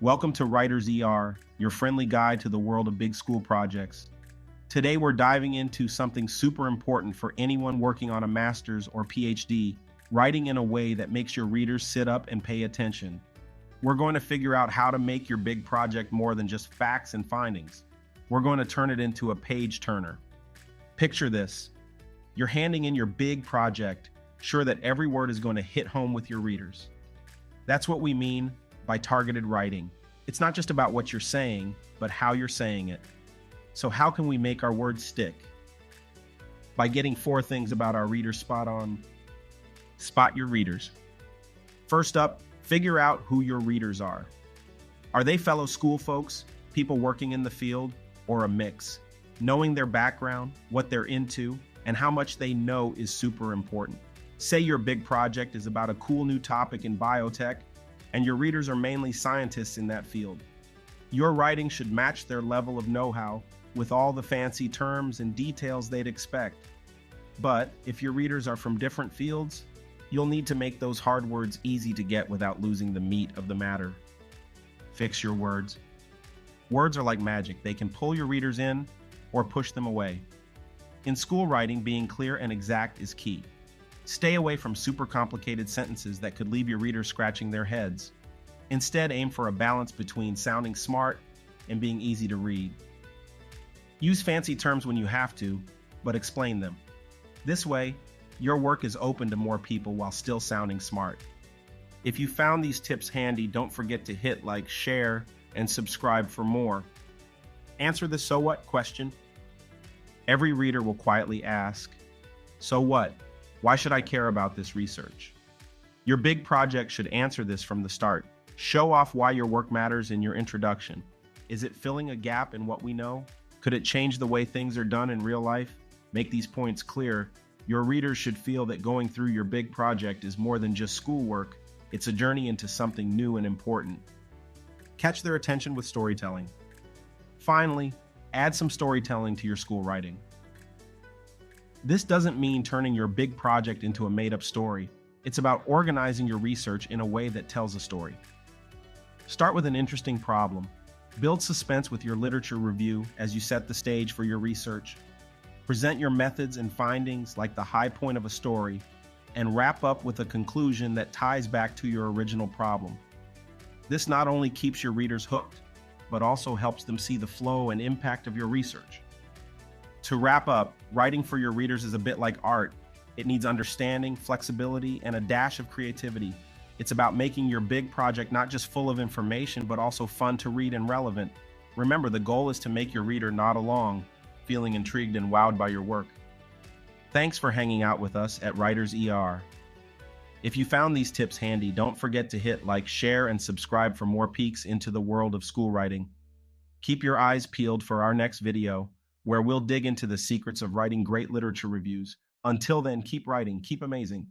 Welcome to Writer's ER, your friendly guide to the world of big school projects. Today we're diving into something super important for anyone working on a master's or PhD, writing in a way that makes your readers sit up and pay attention. We're going to figure out how to make your big project more than just facts and findings. We're going to turn it into a page turner. Picture this. You're handing in your big project, sure that every word is going to hit home with your readers. That's what we mean by targeted writing. It's not just about what you're saying, but how you're saying it. So how can we make our words stick? By getting 4 things about our readers spot on. Spot your readers. First up, figure out who your readers are. Are they fellow school folks, people working in the field, or a mix? Knowing their background, what they're into, and how much they know is super important. Say your big project is about a cool new topic in biotech, and your readers are mainly scientists in that field. Your writing should match their level of know-how with all the fancy terms and details they'd expect. But if your readers are from different fields, you'll need to make those hard words easy to get without losing the meat of the matter. Fix your words. Words are like magic. They can pull your readers in or push them away. In school writing, being clear and exact is key. Stay away from super complicated sentences that could leave your readers scratching their heads. Instead, aim for a balance between sounding smart and being easy to read. Use fancy terms when you have to, but explain them. This way, your work is open to more people while still sounding smart. If you found these tips handy, don't forget to hit like, share, and subscribe for more. Answer the so what question. Every reader will quietly ask, so what? Why should I care about this research? Your big project should answer this from the start. Show off why your work matters in your introduction. Is it filling a gap in what we know? Could it change the way things are done in real life? Make these points clear. Your readers should feel that going through your big project is more than just schoolwork. It's a journey into something new and important. Catch their attention with storytelling. Finally, add some storytelling to your school writing. This doesn't mean turning your big project into a made-up story. It's about organizing your research in a way that tells a story. Start with an interesting problem. Build suspense with your literature review as you set the stage for your research. Present your methods and findings like the high point of a story, and wrap up with a conclusion that ties back to your original problem. This not only keeps your readers hooked, but also helps them see the flow and impact of your research. To wrap up, writing for your readers is a bit like art. It needs understanding, flexibility, and a dash of creativity. It's about making your big project not just full of information, but also fun to read and relevant. Remember, the goal is to make your reader nod along, feeling intrigued and wowed by your work. Thanks for hanging out with us at Writer's ER. If you found these tips handy, don't forget to hit like, share, and subscribe for more peeks into the world of school writing. Keep your eyes peeled for our next video, where we'll dig into the secrets of writing great literature reviews. Until then, keep writing, keep amazing.